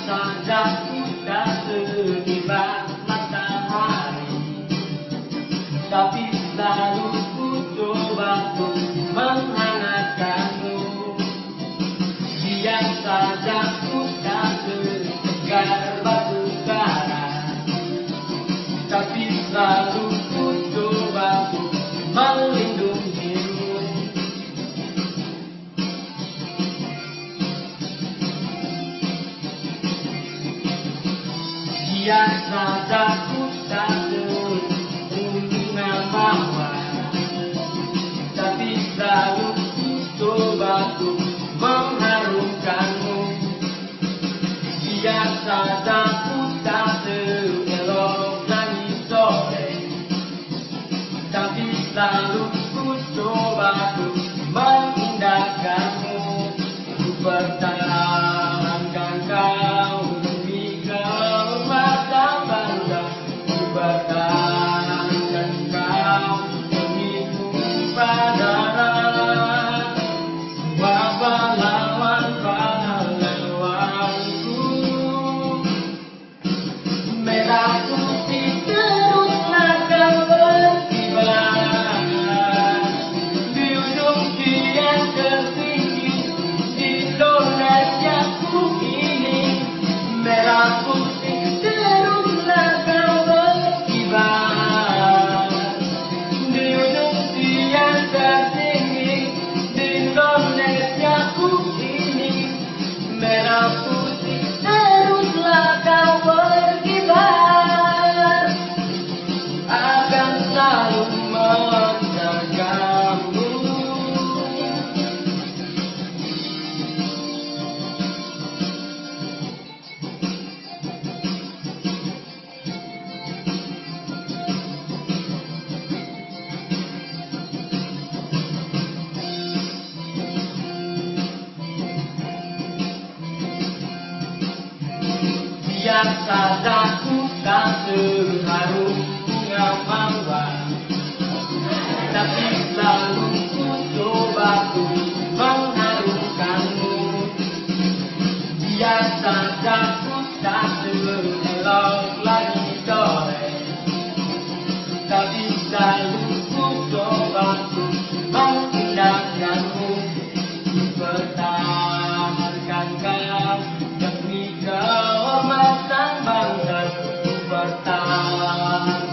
saja ku tak sehebat matahari, tapi selalu ku coba untuk menghangatkanmu. Biar saja ku tak setegar batu bara, tapi selalu ku coba untuk melindungimu. Biar saja ku tak sebunga mawar, tapi selalu ku coba untuk mengharumkanmu. Biar saja ku tak seelok langit sore, tapi selalu ku coba untuk mengindahkanmu. Ku pertahankan kau demi kehormatan bangsa, ku pertahankan kau demi pahlawan. Semua pahlawan-pahlawanku, merah putih teruslah kau berkibar di ujung kian tertinggi di Indonesiaku ini. Merah putih teruslah kau berkibar di ujung kian tertinggi di Indonesiaku ini. Merah putih teruslah kau berkibar, akan selalu menjagamu. Biar saja ku tak seharum bunga mawar, tapi selalu ku coba untuk mengharumkanmu. Biar saja ku tak seelok langit sore, tapi selalu ku coba untuk mengindahkanmu. Ku pertahankan kau demi kehormatan bangsa, ku pertahankan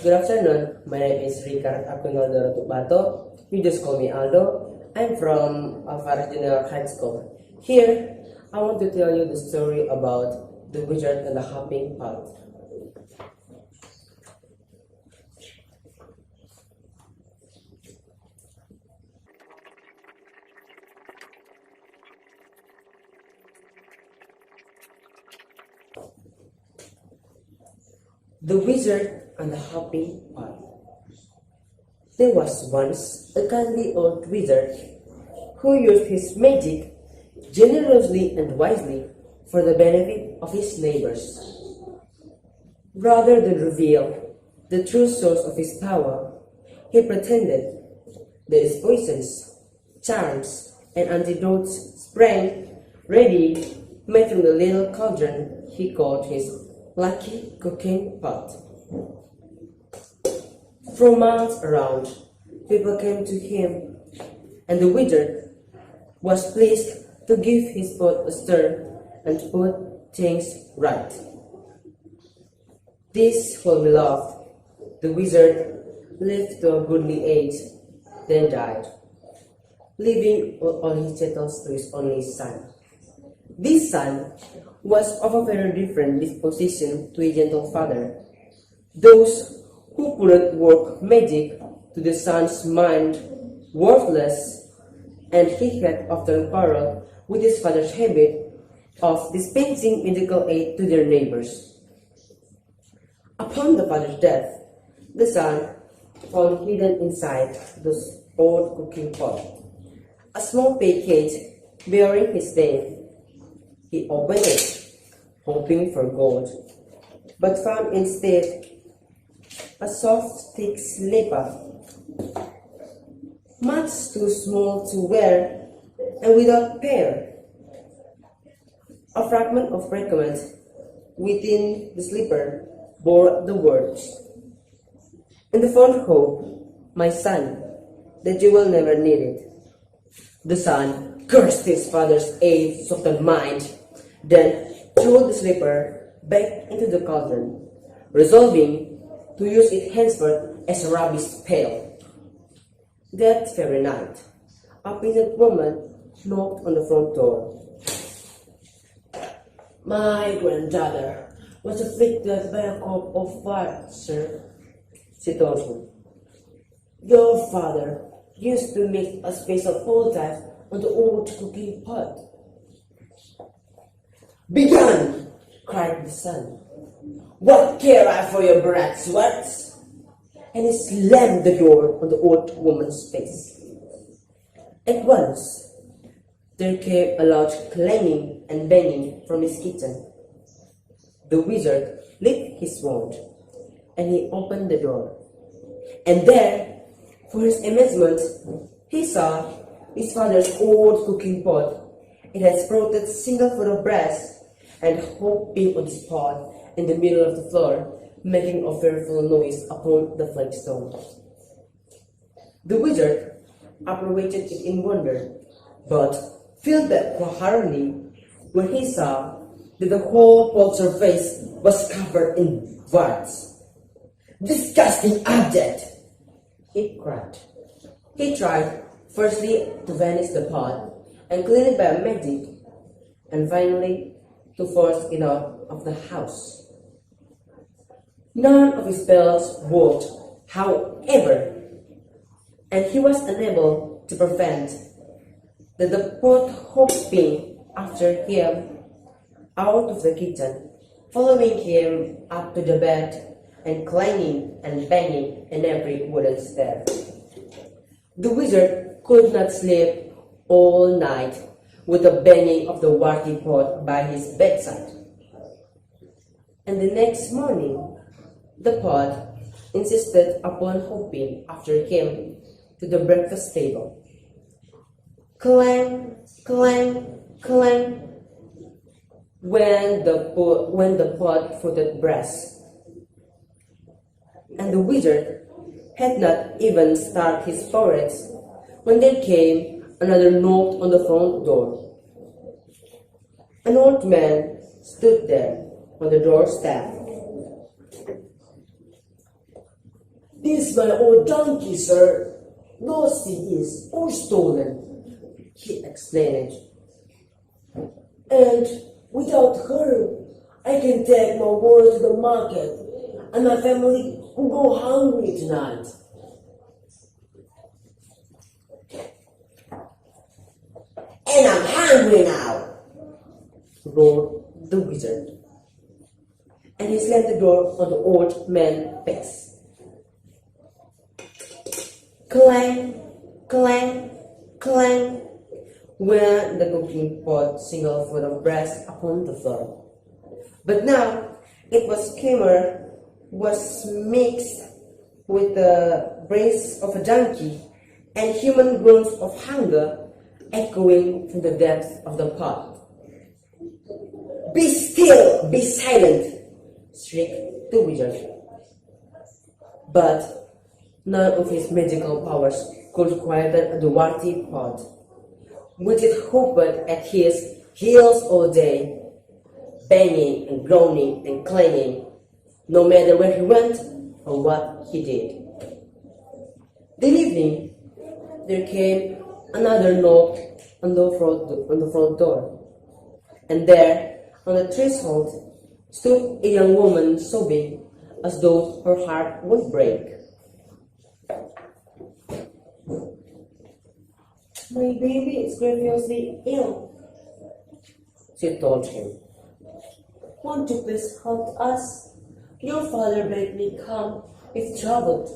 Good afternoon, my name is Ricard Akunaldoro Tubato. You just call me Aldo. I'm from Alvarez Junior High School. Here, I want to tell you the story about the wizard and the hopping pot. The Wizard and the Hopping Pot. There was once a kindly old wizard who used his magic generously and wisely for the benefit of his neighbors. Rather than reveal the true source of his power, he pretended that his poisons, charms, and antidotes sprang ready made from the little cauldron he called his lucky cooking pot. From miles around, people came to him, and the wizard was pleased to give his pot a stir and put things right. This while beloved, the wizard lived to a goodly age, then died, leaving all his chattels to his only son. This son was of a very different disposition to a gentle father. Those who couldn't work magic to the son's mind worthless, and he had often quarreled with his father's habit of dispensing medical aid to their neighbors. Upon the father's death, the son found hidden inside the old cooking pot a small package bearing his name. He opened it, hoping for gold, but found instead a soft, thick slipper, much too small to wear and without pair. A fragment of pergament within the slipper bore the words, "In the fond hope, my son, that you will never need it." The son cursed his father's age-softened mind, then threw the slipper back into the cauldron, resolving to use it henceforth as a rubbish pail. That very night, a peasant woman knocked on the front door. "My granddaughter was afflicted by a cough of fire, sir," she told him. "Your father used to mix a special poultice on the old cooking pot." "Begone!" cried the son. "What care I for your brat's words?" And he slammed the door on the old woman's face. At once, there came a loud clanging and banging from his kitchen. The wizard lit his wand, and he opened the door. And there, for his amazement, he saw his father's old cooking pot. It had sprouted single foot of brass and hopping on the spot in the middle of the floor, making a fearful noise upon the flagstone. The wizard approached it in wonder, but filled back horribly when he saw that the whole pot's surface was covered in warts. "Disgusting object!" he cried. He tried firstly to vanish the pot and clean it by magic, and finally to force it out of the house. None of his spells worked, however, and he was unable to prevent the pot hopping after him out of the kitchen, following him up to the bed, and clanging and banging in every wooden stair. The wizard could not sleep all night with the banging of the warty pot by his bedside. And the next morning, the pot insisted upon hopping after him to the breakfast table. Clang, clang, clang, when the pot footed brass. And the wizard had not even started his porridge when there came another knock on the front door. An old man stood there on the doorstep. "This my old donkey, sir. Lost it is, or stolen," he explained. "And without her, I can take my work to the market, and my family will go hungry tonight." "And I'm hungry now," roared the wizard, and he slammed the door on the old man's face. Clang, clang, clang, went the cooking pot single full of brass upon the floor. But now it was mixed with the brains of a donkey and human groans of hunger echoing from the depths of the pot. "Be still, be silent," shrieked the wizard. But none of his magical powers could quieten the warty pot, which it hovered at his heels all day, banging and groaning and clanging, no matter where he went or what he did. That evening, there came another knock on the front door, and there, on the threshold, stood a young woman sobbing as though her heart would break. "My baby is grievously ill," she told him. "Won't you please help us? Your father bade me come if troubled."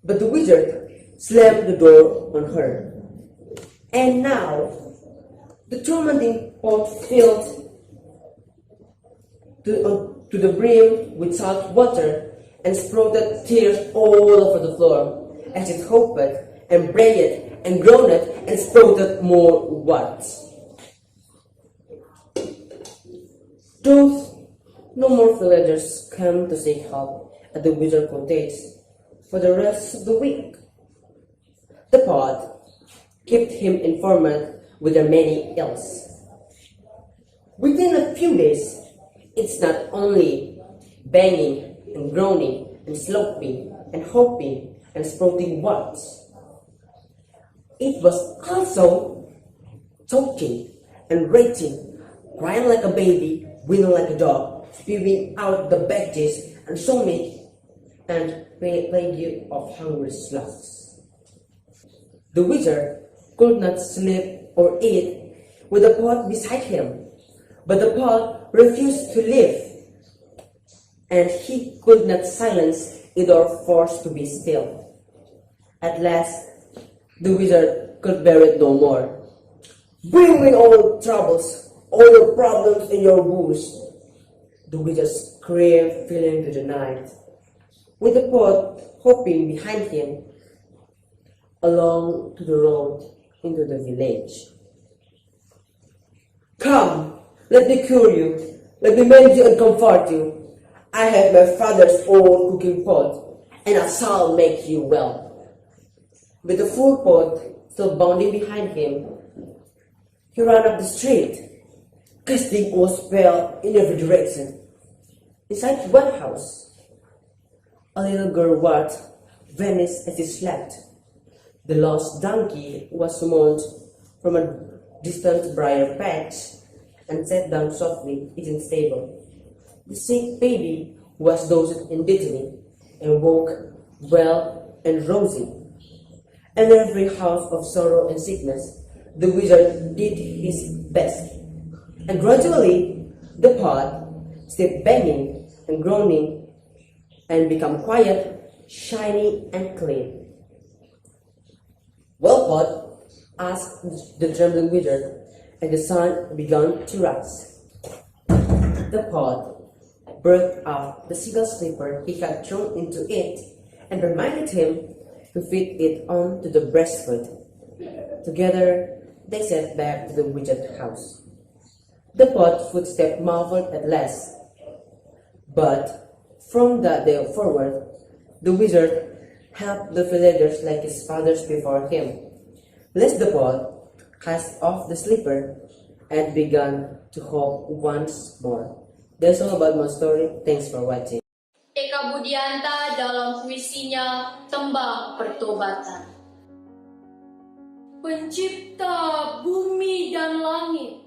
But the wizard slammed the door on her. And now, the tormenting pot filled to the brim with salt water and sprouted tears all over the floor as it hovered and brayed and groaned and sprouted more words. Thus, no more villagers came to seek help at the wizard cottage for the rest of the week. The pot kept him informed with their many ills. Within a few days, it's not only banging and groaning and sloping and hopping and sprouting words. It was also choking and raging, crying like a baby, wailing like a dog, spewing out the badges and stomach and plague of hungry slugs. The wizard could not sleep or eat with the pot beside him, but the pot refused to live, and he could not silence it or force to be still. At last, the wizard could bear it no more. "Bring me all your troubles, all your problems and your woes," the wizard screamed, filling to the night, with the pot hopping behind him along to the road into the village. "Come, let me cure you, let me mend you and comfort you. I have my father's old cooking pot, and I shall make you well." With the full pot still bounding behind him, he ran up the street, casting all spell in every direction. Inside one house, a little girl watched vanish as he slept. The lost donkey was summoned from a distant briar patch and sat down softly in his stable. The sick baby was dosed immediately and woke well and rosy. And every house of sorrow and sickness, the wizard did his best. And gradually, the pot stopped banging and groaning and became quiet, shiny, and clean. "Well, pot?" asked the trembling wizard, and the sun began to rise. The pot brought out the single slipper he had thrown into it and reminded him to fit it on to the breastfoot. Together, they set back to the wizard's house. The pot footstep muffled at last, but from that day forward, the wizard helped the villagers like his fathers before him, lest the pot cast off the slipper and began to hope once more. That's all about my story. Thanks for watching. Eka Budianta dalam puisinya Tembang Pertobatan. Pencipta bumi dan langit,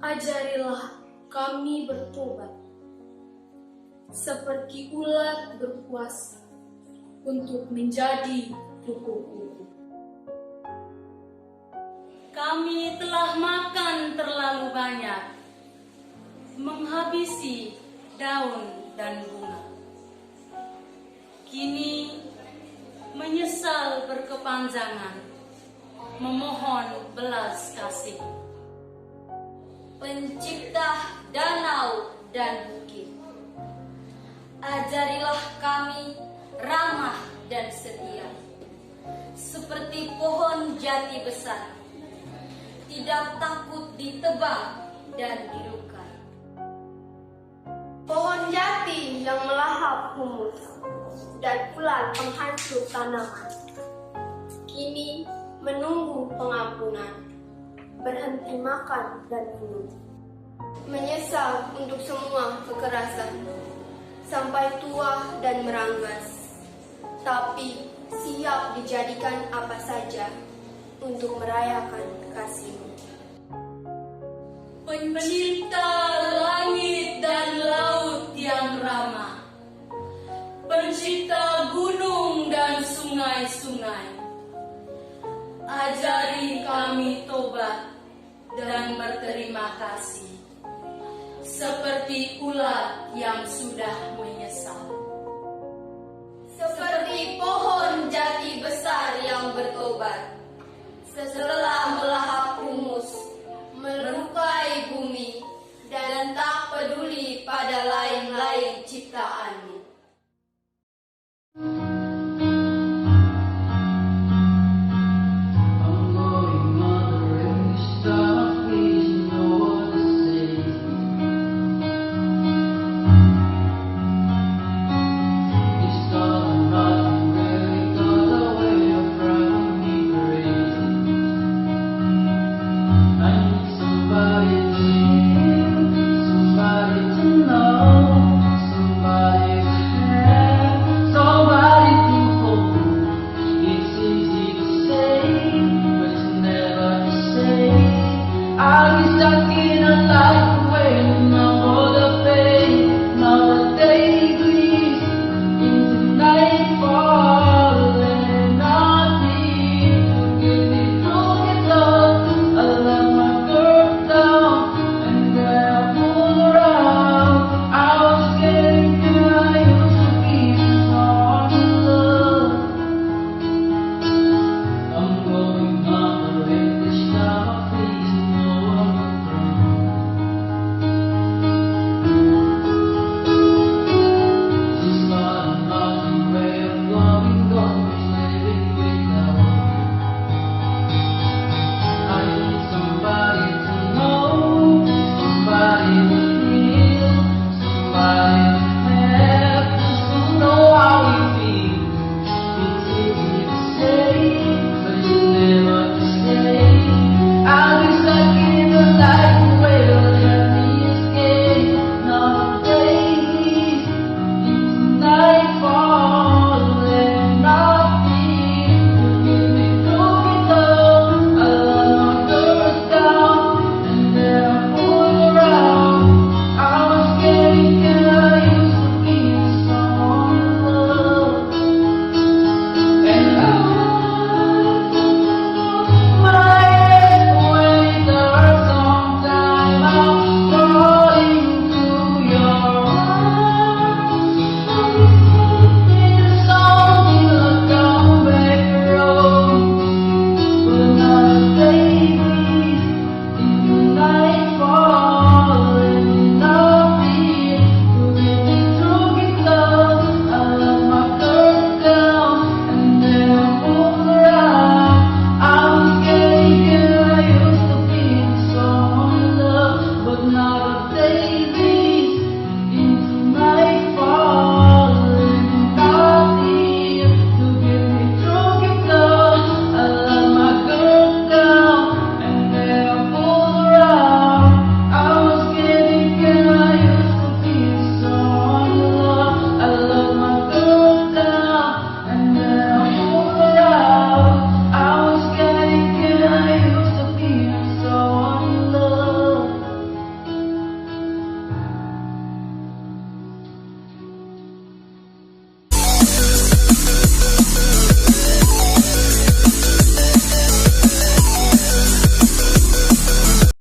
ajarilah kami bertobat, seperti ulat berpuasa untuk menjadi kupu-kupu. Kami telah makan terlalu banyak, menghabisi daun dan bunga. Kini menyesal berkepanjangan, memohon belas kasih. Pencipta danau dan bukit, ajarilah kami ramah dan setia, seperti pohon jati besar, tidak takut ditebang dan dilukai. Pohon jati yang melahap humus dan ulat penghancur tanaman, kini menunggu pengampunan, berhenti makan dan minum. Menyesal untuk semua kekerasan, sampai tua dan meranggas, tapi siap dijadikan apa saja untuk merayakan kasih-Mu. Pencipta langit dan laut yang ramah, pencipta gunung dan sungai-sungai, ajari kami tobat dan berterima kasih, seperti ulat yang sudah menyesal. Seperti pohon jati besar yang bertobat, setelah melahap